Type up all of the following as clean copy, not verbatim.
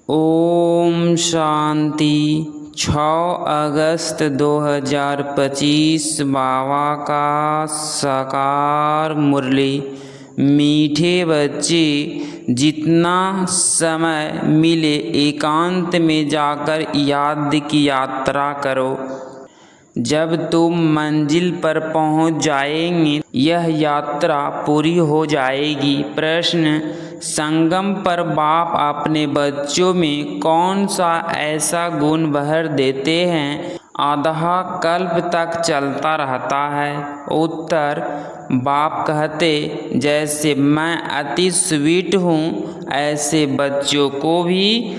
ओम शांति। 6 अगस्त 2025 बाबा का साकार मुरली। मीठे बच्चे, जितना समय मिले एकांत में जाकर याद की यात्रा करो। जब तुम मंजिल पर पहुंच जाएंगे यह यात्रा पूरी हो जाएगी। प्रश्न: संगम पर बाप अपने बच्चों में कौन सा ऐसा गुण भर देते हैं आधा कल्प तक चलता रहता है? उत्तर: बाप कहते, जैसे मैं अति स्वीट हूँ ऐसे बच्चों को भी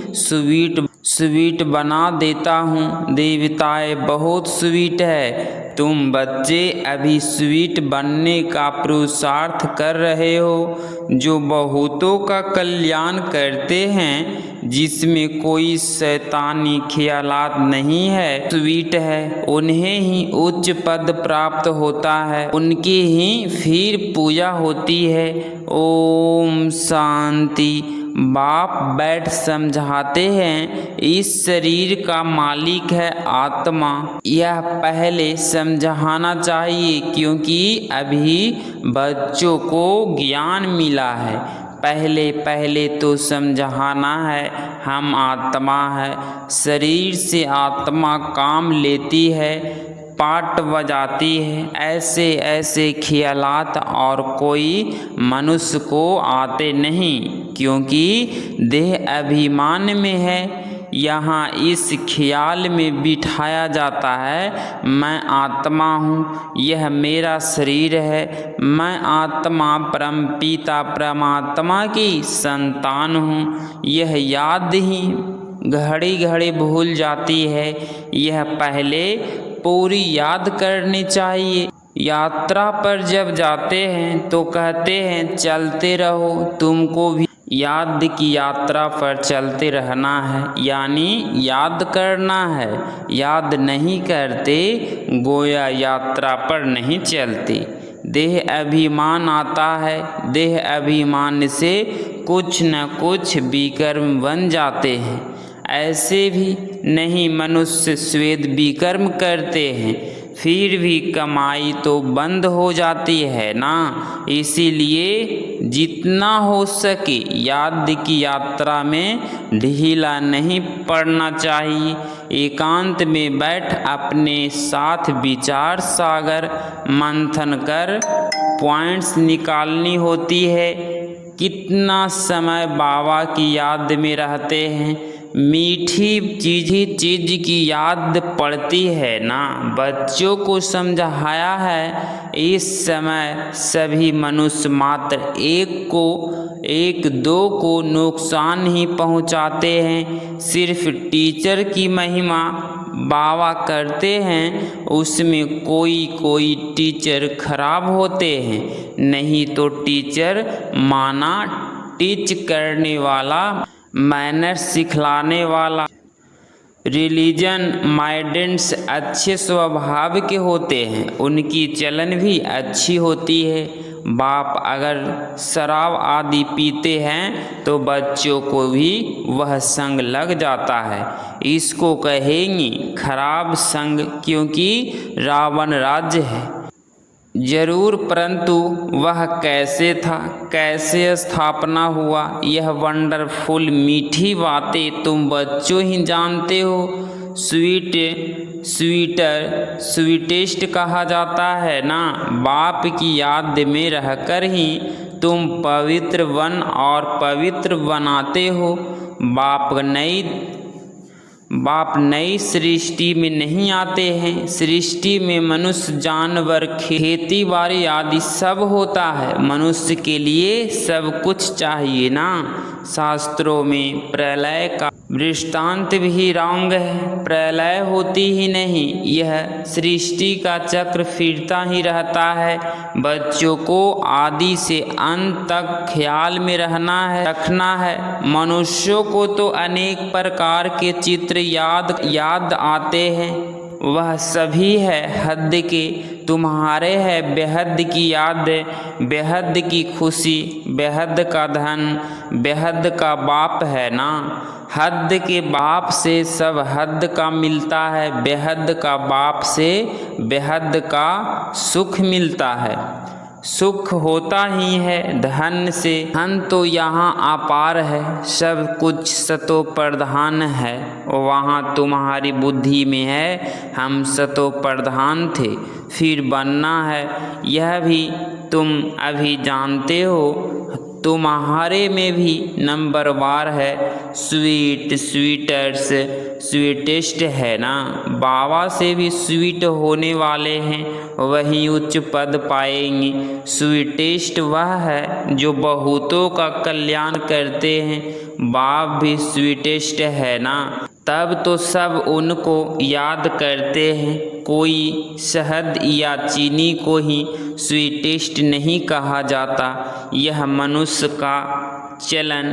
स्वीट बना देता हूँ। देवताएं बहुत स्वीट है, तुम बच्चे अभी स्वीट बनने का पुरुषार्थ कर रहे हो। जो बहुतों का कल्याण करते हैं, जिसमें कोई शैतानी ख्यालात नहीं है, स्वीट है, उन्हें ही उच्च पद प्राप्त होता है, उनकी ही फिर पूजा होती है। ओम शांति। बाप बैठ समझाते हैं, इस शरीर का मालिक है आत्मा। यह पहले समझाना चाहिए क्योंकि अभी बच्चों को ज्ञान मिला है। पहले तो समझाना है हम आत्मा है, शरीर से आत्मा काम लेती है, पाट बजाती है। ऐसे ख्यालात और कोई मनुष्य को आते नहीं, क्योंकि देह अभिमान में है। यहाँ इस ख्याल में बिठाया जाता है, मैं आत्मा हूँ, यह मेरा शरीर है, मैं आत्मा परमपिता परमात्मा की संतान हूँ। यह याद ही घड़ी घड़ी भूल जाती है, यह पहले पूरी याद करनी चाहिए। यात्रा पर जब जाते हैं तो कहते हैं चलते रहो, तुमको भी याद की यात्रा पर चलते रहना है, यानी याद करना है। याद नहीं करते गोया यात्रा पर नहीं चलते। देह अभिमान आता है, देह अभिमान से कुछ न कुछ विकर्म बन जाते हैं। ऐसे भी नहीं मनुष्य श्वेत विकर्म करते हैं, फिर भी कमाई तो बंद हो जाती है ना। इसीलिए जितना हो सके याद की यात्रा में ढीला नहीं पड़ना चाहिए। एकांत में बैठ अपने साथ विचार सागर मंथन कर पॉइंट्स निकालनी होती है। कितना समय बाबा की याद में रहते हैं, मीठी चीज की याद पड़ती है ना। बच्चों को समझाया है, इस समय सभी मनुष्य मात्र एक दो को नुकसान ही पहुंचाते हैं। सिर्फ टीचर की महिमा बाबा करते हैं, उसमें कोई टीचर खराब होते हैं, नहीं तो टीचर माना टीच करने वाला, मैनर्स सिखलाने वाला। रिलीजन माइंडेंट्स अच्छे स्वभाव के होते हैं, उनकी चलन भी अच्छी होती है। बाप अगर शराब आदि पीते हैं तो बच्चों को भी वह संग लग जाता है। इसको कहेंगे खराब संग, क्योंकि रावण राज्य है जरूर, परंतु वह कैसे था, कैसे स्थापना हुआ, यह वंडरफुल मीठी बातें तुम बच्चों ही जानते हो। स्वीटेस्ट कहा जाता है ना। बाप की याद में रहकर ही तुम पवित्र बन और पवित्र बनाते हो। बाप नई सृष्टि में नहीं आते हैं, सृष्टि में मनुष्य जानवर खेती बाड़ी आदि सब होता है। मनुष्य के लिए सब कुछ चाहिए ना। शास्त्रों में प्रलय का दृष्टांत भी रॉन्ग है, प्रलय होती ही नहीं, यह सृष्टि का चक्र फिरता ही रहता है। बच्चों को आदि से अंत तक ख्याल में रखना है। मनुष्यों को तो अनेक प्रकार के चित्र याद आते हैं, वह सभी है हद के, तुम्हारे है बेहद की याद, बेहद की खुशी, बेहद का धन, बेहद का बाप है ना। हद के बाप से सब हद का मिलता है, बेहद का बाप से बेहद का सुख मिलता है। सुख होता ही है धन से, धन तो यहाँ अपार है, सब कुछ सतो प्रधान है, वहाँ तुम्हारी बुद्धि में है, हम सतो प्रधान थे, फिर बनना है, यह भी तुम अभी जानते हो। तुम्हारे में भी नंबरवार है, स्वीट स्वीटर्स स्वीटेस्ट है ना। बाबा से भी स्वीट होने वाले हैं, वही उच्च पद पाएंगे। स्वीटेस्ट वह है जो बहुतों का कल्याण करते हैं, बाप भी स्वीटेस्ट है ना। तब तो सब उनको याद करते हैं, कोई शहद या चीनी को ही स्वीटेस्ट नहीं कहा जाता। यह मनुष्य का चलन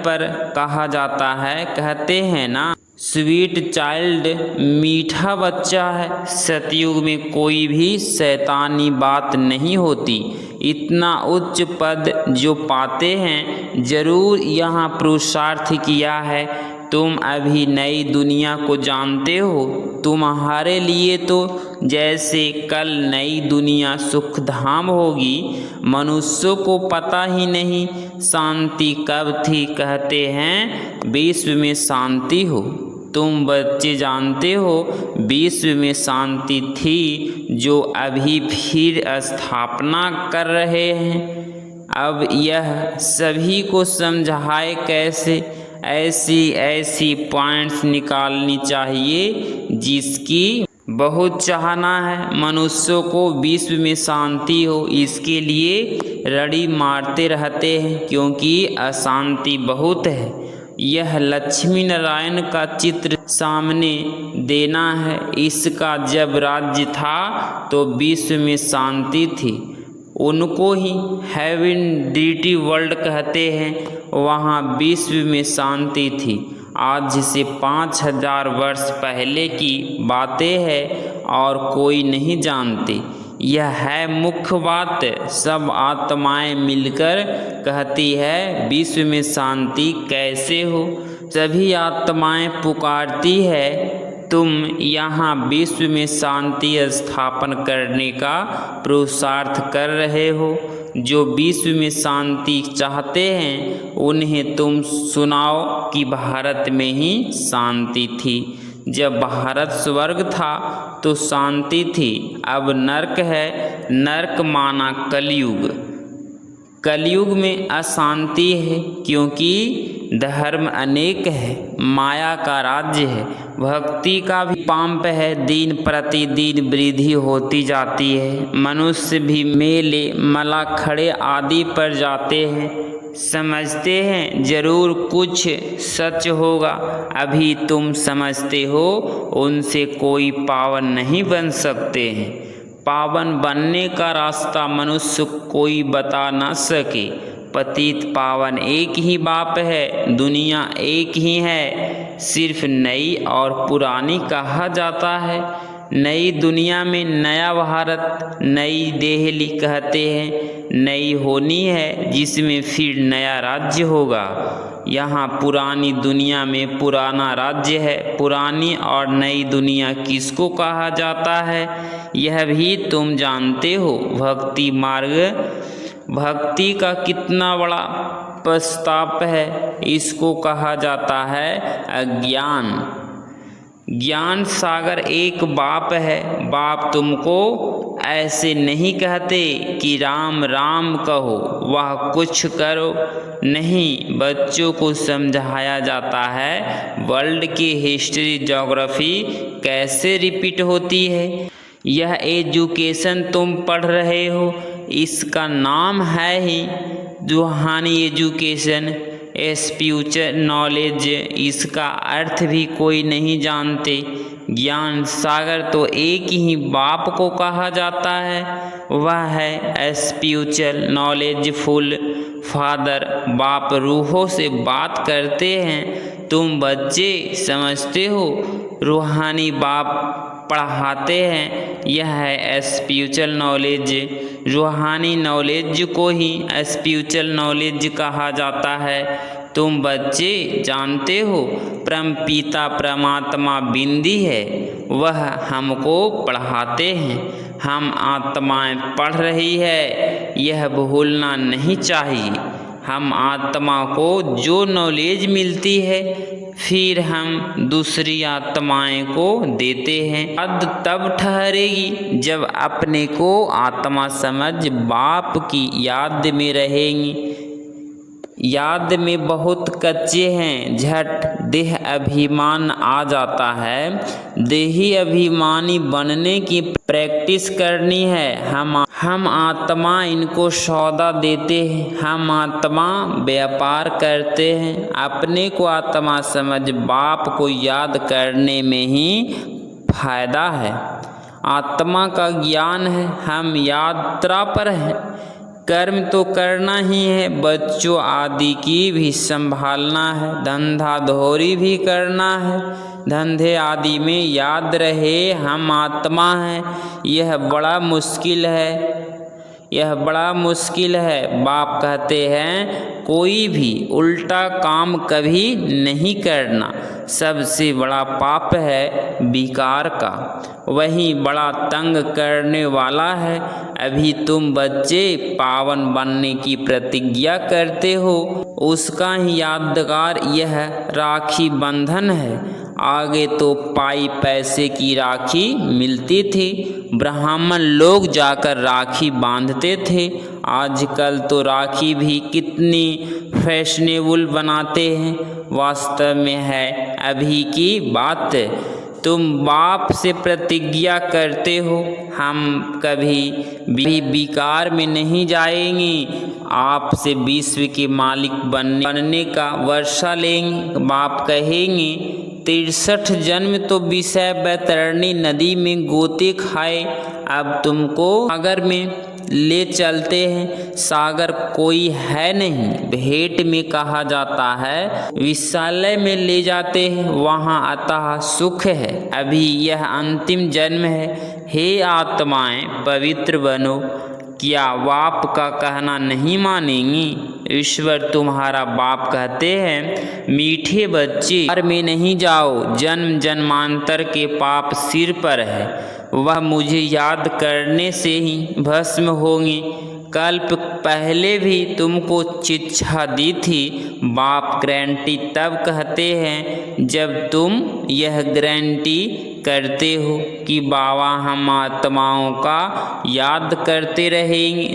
पर कहा जाता है। कहते हैं ना, स्वीट चाइल्ड मीठा बच्चा है। सतयुग में कोई भी शैतानी बात नहीं होती। इतना उच्च पद जो पाते हैं, जरूर यहाँ पुरुषार्थ किया है। तुम अभी नई दुनिया को जानते हो, तुम्हारे लिए तो जैसे कल नई दुनिया सुखधाम होगी। मनुष्यों को पता ही नहीं शांति कब थी, कहते हैं विश्व में शांति हो। तुम बच्चे जानते हो विश्व में शांति थी, जो अभी फिर स्थापना कर रहे हैं। अब यह सभी को समझाए कैसे, ऐसी पॉइंट्स निकालनी चाहिए जिसकी बहुत चाहना है। मनुष्यों को विश्व में शांति हो, इसके लिए रड़ी मारते रहते हैं, क्योंकि अशांति बहुत है। यह लक्ष्मी नारायण का चित्र सामने देना है। इसका जब राज्य था तो विश्व में शांति थी। उनको ही हेवन डिटी वर्ल्ड कहते हैं, वहाँ विश्व में शांति थी। आज से 5000 वर्ष पहले की बातें हैं और कोई नहीं जानते। यह है मुख्य बात। सब आत्माएं मिलकर कहती है विश्व में शांति कैसे हो। सभी आत्माएं पुकारती है, तुम यहाँ विश्व में शांति स्थापन करने का पुरुषार्थ कर रहे हो। जो विश्व में शांति चाहते हैं उन्हें तुम सुनाओ कि भारत में ही शांति थी। जब भारत स्वर्ग था तो शांति थी, अब नर्क है। नर्क माना कलयुग। कलयुग में अशांति है, क्योंकि धर्म अनेक है, माया का राज्य है, भक्ति का भी पांप है। दिन प्रतिदिन वृद्धि होती जाती है। मनुष्य भी मेले मलाखड़े आदि पर जाते हैं, समझते हैं जरूर कुछ सच होगा। अभी तुम समझते हो उनसे कोई पावन नहीं बन सकते हैं। पावन बनने का रास्ता मनुष्य कोई बता न सके। पतित पावन एक ही बाप है, दुनिया एक ही है, सिर्फ नई और पुरानी कहा जाता है। नई दुनिया में नया भारत, नई दिल्ली कहते हैं, नई होनी है जिसमें फिर नया राज्य होगा। यहाँ पुरानी दुनिया में पुराना राज्य है। पुरानी और नई दुनिया किसको कहा जाता है यह भी तुम जानते हो। भक्ति मार्ग, भक्ति का कितना बड़ा प्रस्ताव है, इसको कहा जाता है अज्ञान। ज्ञान सागर एक बाप है। बाप तुमको ऐसे नहीं कहते कि राम राम कहो, वह कुछ करो नहीं। बच्चों को समझाया जाता है वर्ल्ड की हिस्ट्री ज्योग्राफी कैसे रिपीट होती है। यह एजुकेशन तुम पढ़ रहे हो, इसका नाम है ही रूहानी एजुकेशन, स्पिरिचुअल नॉलेज। इसका अर्थ भी कोई नहीं जानते। ज्ञान सागर तो एक ही बाप को कहा जाता है। वह है स्पिरिचुअल नॉलेजफुल फादर। बाप रूहों से बात करते हैं, तुम बच्चे समझते हो। रूहानी बाप पढ़ाते हैं, यह है स्पिरिचुअल नॉलेज। रूहानी नॉलेज को ही स्पिरिचुअल नॉलेज कहा जाता है। तुम बच्चे जानते हो परम पिता परमात्मा बिंदी है, वह हमको पढ़ाते हैं। हम आत्माएं पढ़ रही है, यह भूलना नहीं चाहिए। हम आत्मा को जो नॉलेज मिलती है फिर हम दूसरी आत्माएं को देते हैं। याद तब ठहरेगी जब अपने को आत्मा समझ बाप की याद में रहेंगी। याद में बहुत कच्चे हैं, झट देह अभिमान आ जाता है। देही अभिमानी बनने की प्रैक्टिस करनी है। हम आत्मा इनको सौदा देते हैं, हम आत्मा व्यापार करते हैं। अपने को आत्मा समझ बाप को याद करने में ही फायदा है। आत्मा का ज्ञान है, हम यात्रा पर हैं। कर्म तो करना ही है, बच्चों आदि की भी संभालना है, धंधा धोरी भी करना है। धंधे आदि में याद रहे हम आत्मा हैं। यह बड़ा मुश्किल है, यह बड़ा मुश्किल है। बाप कहते हैं कोई भी उल्टा काम कभी नहीं करना। सबसे बड़ा पाप है विकार का, वही बड़ा तंग करने वाला है। अभी तुम बच्चे पावन बनने की प्रतिज्ञा करते हो, उसका ही यादगार यह राखी बंधन है। आगे तो पाई पैसे की राखी मिलती थी, ब्राह्मण लोग जाकर राखी बांधते थे। आजकल तो राखी भी कितनी फैशनेबल बनाते हैं। वास्तव में है अभी की बात। तुम बाप से प्रतिज्ञा करते हो, हम कभी भी विकार में नहीं जाएंगे। आपसे विश्व के मालिक बनने का वर्षा लेंगे। बाप कहेंगे 63 जन्म तो विषय बैतरणी नदी में गोते खाए, अब तुमको सागर में ले चलते हैं। सागर कोई है नहीं, भेंट में कहा जाता है। विश्रालय में ले जाते हैं, वहाँ अतः सुख है। अभी यह अंतिम जन्म है। हे आत्माएं पवित्र बनो। क्या बाप का कहना नहीं मानेंगी? ईश्वर तुम्हारा बाप कहते हैं मीठे बच्चे घर में नहीं जाओ, जन्म जन्मांतर के पाप सिर पर है, वह मुझे याद करने से ही भस्म होंगे। कल्प पहले भी तुमको शिक्षा दी थी। बाप गारंटी तब कहते हैं जब तुम यह गारंटी करते हो कि बाबा हम आत्माओं का याद करते रहेंगे।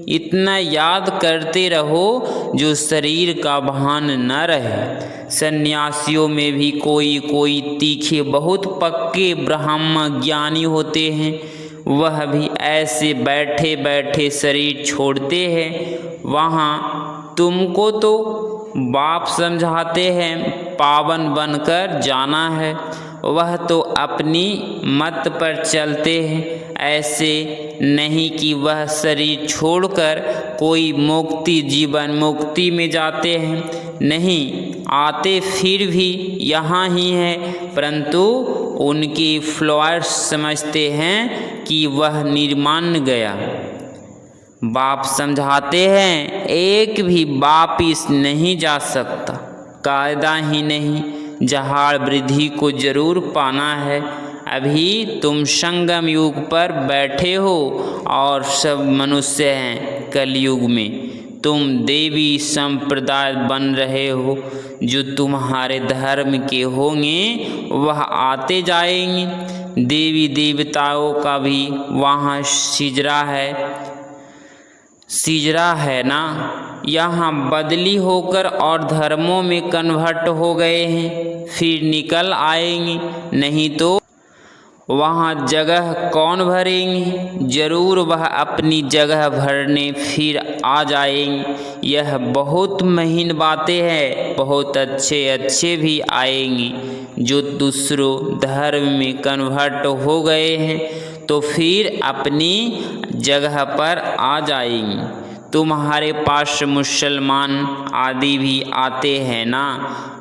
इतना याद करते रहो जो शरीर का भान न रहे। सन्यासियों में भी कोई तीखे बहुत पक्के ब्राह्मण ज्ञानी होते हैं, वह भी ऐसे बैठे बैठे शरीर छोड़ते हैं। वहाँ तुमको तो बाप समझाते हैं पावन बनकर जाना है, वह तो अपनी मत पर चलते हैं। ऐसे नहीं कि वह शरीर छोड़कर कोई मुक्ति जीवन मुक्ति में जाते हैं, नहीं, आते फिर भी यहाँ ही हैं, परंतु उनके फ्लॉयर्स समझते हैं कि वह निर्माण गया। बाप समझाते हैं एक भी वापिस नहीं जा सकता, कायदा ही नहीं, जहाड़ वृद्धि को जरूर पाना है। अभी तुम संगम युग पर बैठे हो और सब मनुष्य हैं कलयुग में। तुम देवी संप्रदाय बन रहे हो, जो तुम्हारे धर्म के होंगे वह आते जाएंगे। देवी देवताओं का भी वहाँ सिजरा है ना, यहाँ बदली होकर और धर्मों में कन्वर्ट हो गए हैं, फिर निकल आएंगे, नहीं तो वहाँ जगह कौन भरेंगे? जरूर वह अपनी जगह भरने फिर आ जाएंगे। यह बहुत महीन बातें हैं, बहुत अच्छे भी आएंगे जो दूसरों धर्म में कन्वर्ट हो गए हैं। तो फिर अपनी जगह पर आ जाएंगी। तुम्हारे पास मुसलमान आदि भी आते हैं ना,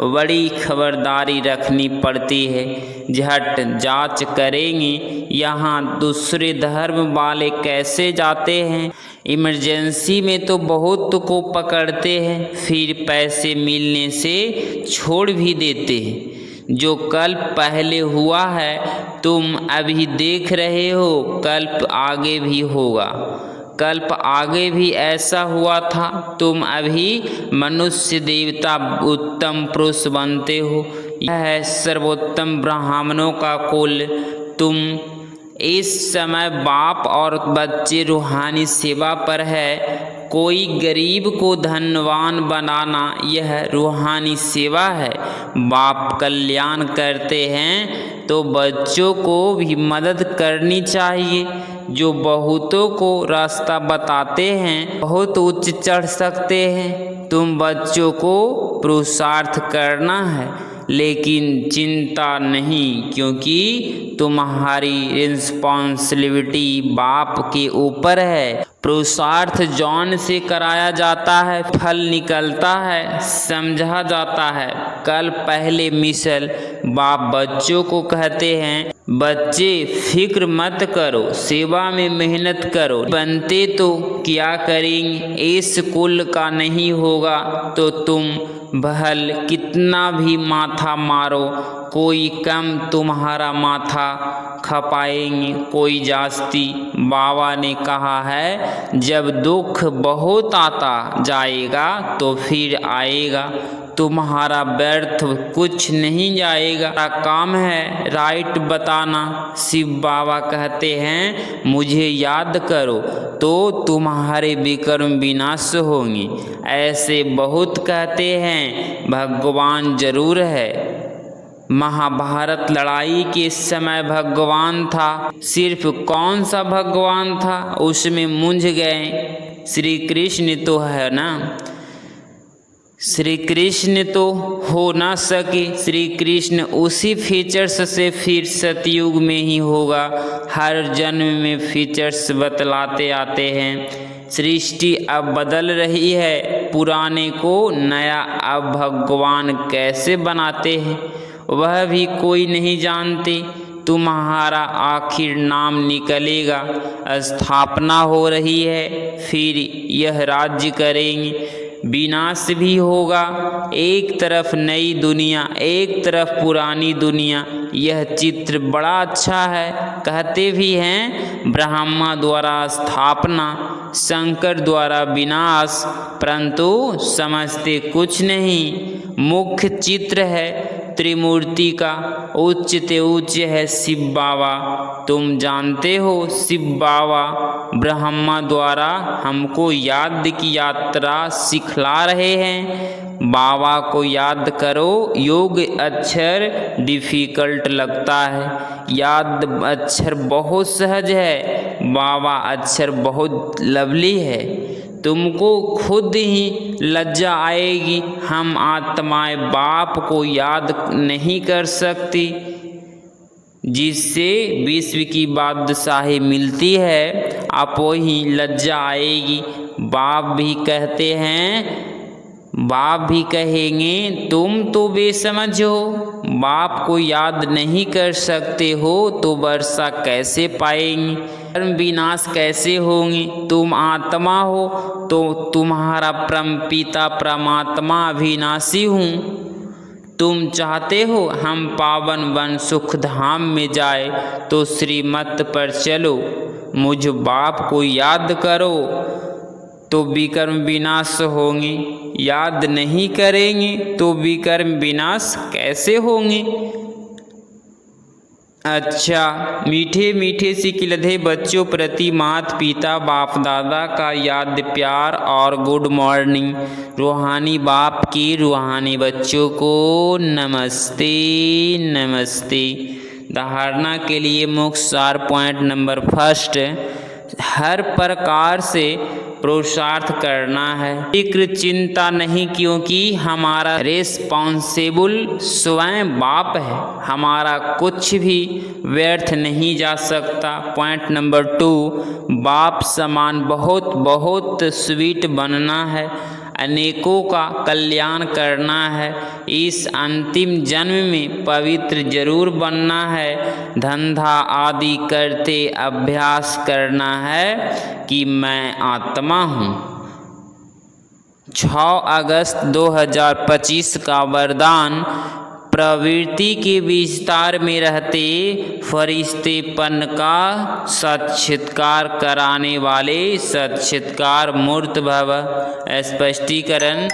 बड़ी खबरदारी रखनी पड़ती है। झट जांच करेंगे यहाँ दूसरे धर्म वाले कैसे जाते हैं। इमरजेंसी में तो बहुत को पकड़ते हैं, फिर पैसे मिलने से छोड़ भी देते हैं। जो कल पहले हुआ है तुम अभी देख रहे हो, कल्प आगे भी होगा। कल्प आगे भी ऐसा हुआ था। तुम अभी मनुष्य देवता उत्तम पुरुष बनते हो। यह है सर्वोत्तम ब्राह्मणों का कुल। तुम इस समय बाप और बच्चे रूहानी सेवा पर है। कोई गरीब को धनवान बनाना यह रूहानी सेवा है। बाप कल्याण करते हैं तो बच्चों को भी मदद करनी चाहिए। जो बहुतों को रास्ता बताते हैं बहुत उच्च चढ़ सकते हैं। तुम बच्चों को पुरुषार्थ करना है, लेकिन चिंता नहीं, क्योंकि तुम्हारी रिस्पॉन्सिबिलिटी बाप के ऊपर है। पुरुषार्थ जौन से कराया जाता है, फल निकलता है, समझा जाता है। कल पहले मिसल बाप बच्चों को कहते हैं, बच्चे फिक्र मत करो, सेवा में मेहनत करो। बनते तो क्या करेंगे, इस कुल का नहीं होगा तो तुम भल कितना भी माथा मारो, कोई कम तुम्हारा माथा खपाएंगे, कोई जास्ती। बाबा ने कहा है जब दुख बहुत आता जाएगा तो फिर आएगा, तुम्हारा व्यर्थ कुछ नहीं जाएगा। काम है राइट बताना। शिव बाबा कहते हैं मुझे याद करो तो तुम्हारे विकर्म विनाश होंगे। ऐसे बहुत कहते हैं भगवान जरूर है। महाभारत लड़ाई के समय भगवान था, सिर्फ कौन सा भगवान था उसमें मूंझ गए। श्री कृष्ण तो है ना, श्री कृष्ण तो हो ना सके। श्री कृष्ण उसी फीचर्स से फिर सतयुग में ही होगा। हर जन्म में फीचर्स बतलाते आते हैं। सृष्टि अब बदल रही है, पुराने को नया अब भगवान कैसे बनाते हैं वह भी कोई नहीं जानते। तुम्हारा आखिर नाम निकलेगा, स्थापना हो रही है, फिर यह राज्य करेंगे। विनाश भी होगा, एक तरफ नई दुनिया एक तरफ पुरानी दुनिया। यह चित्र बड़ा अच्छा है। कहते भी हैं ब्रह्मा द्वारा स्थापना, शंकर द्वारा विनाश, परंतु समझते कुछ नहीं। मुख्य चित्र है त्रिमूर्ति का, उच्च ते उच्च है शिव बाबा। तुम जानते हो शिव बाबा ब्रह्मा द्वारा हमको याद की यात्रा सिखला रहे हैं। बाबा को याद करो। योग अक्षर डिफिकल्ट लगता है, याद अक्षर बहुत सहज है। बाबा अक्षर बहुत लवली है। तुमको खुद ही लज्जा आएगी, हम आत्माएं बाप को याद नहीं कर सकती। जिससे विश्व की बादशाही मिलती है, आप वही लज्जा आएगी। बाप भी कहते हैं, बाप भी कहेंगे तुम तो बेसमझ हो, बाप को याद नहीं कर सकते हो तो वर्षा कैसे पाएंगे, कर्म विनाश कैसे होंगे। तुम आत्मा हो तो तुम्हारा परम पिता परमात्मा अविनाशी हूँ। तुम चाहते हो हम पावन वन सुख धाम में जाए तो श्रीमत पर चलो, मुझ बाप को याद करो तो विकर्म विनाश होंगे। याद नहीं करेंगे तो विकर्म विनाश कैसे होंगे। अच्छा, मीठे मीठे से खिलते बच्चों प्रति माता पिता बाप दादा का याद प्यार और गुड मॉर्निंग। रूहानी बाप की रूहानी बच्चों को नमस्ते नमस्ते। धारणा के लिए मुख्य सार पॉइंट नंबर फर्स्ट, हर प्रकार से पुरुषार्थ करना है। फिक्र चिंता नहीं, क्योंकि हमारा रिस्पॉन्सिबल स्वयं बाप है। हमारा कुछ भी व्यर्थ नहीं जा सकता। पॉइंट नंबर 2, बाप समान बहुत बहुत स्वीट बनना है, अनेकों का कल्याण करना है, इस अंतिम जन्म में पवित्र जरूर बनना है, धंधा आदि करते अभ्यास करना है कि मैं आत्मा हूँ। 6 अगस्त 2025 का वरदान, प्रवृत्ति के विस्तार में रहते फरिश्तेपन का साक्षात्कार कराने वाले साक्षात्कार मूर्त भव। स्पष्टीकरण,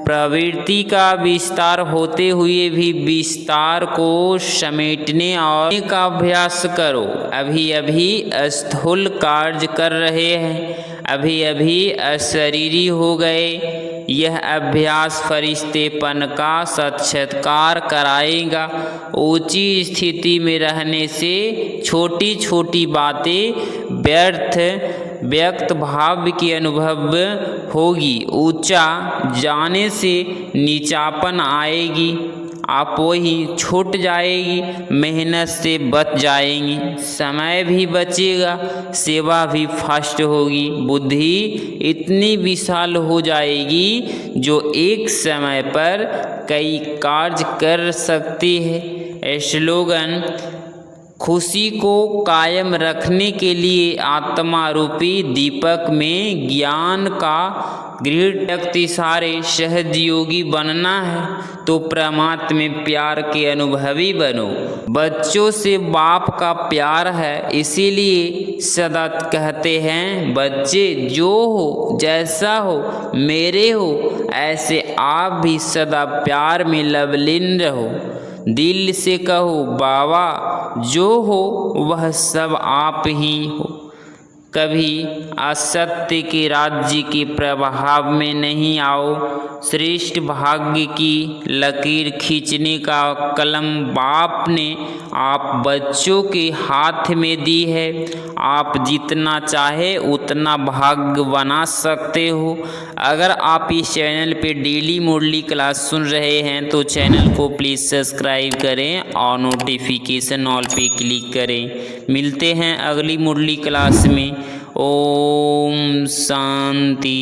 प्रवृत्ति का विस्तार होते हुए भी विस्तार को समेटने और का अभ्यास करो। अभी अभी स्थूल कार्य कर रहे हैं, अभी अभी अशरीरी हो गए। यह अभ्यास फरिश्तेपन का साक्षात्कार कराएगा। ऊंची स्थिति में रहने से छोटी छोटी बातें व्यक्त भाव की अनुभव होगी। ऊंचा जाने से नीचापन आएगी, आप वही छूट जाएगी, मेहनत से बच जाएंगी, समय भी बचेगा, सेवा भी फास्ट होगी, बुद्धि इतनी विशाल हो जाएगी जो एक समय पर कई कार्य कर सकती है। स्लोगन, खुशी को कायम रखने के लिए आत्मा रूपी दीपक में ज्ञान का गृह सारे सहयोगी बनना है तो परमात्मा में प्यार के अनुभवी बनो। बच्चों से बाप का प्यार है, इसीलिए सदा कहते हैं, बच्चे जो हो जैसा हो मेरे हो, ऐसे आप भी सदा प्यार में लवलीन रहो। दिल से कहो, बाबा जो हो वह सब आप ही हो। कभी असत्य के राज्य के प्रभाव में नहीं आओ। श्रेष्ठ भाग्य की लकीर खींचने का कलम बाप ने आप बच्चों के हाथ में दी है। आप जितना चाहे उतना भाग्य बना सकते हो। अगर आप इस चैनल पे डेली मुरली क्लास सुन रहे हैं तो चैनल को प्लीज़ सब्सक्राइब करें और नोटिफिकेशन ऑल पे क्लिक करें। मिलते हैं अगली मुरली क्लास में। ओम शांति।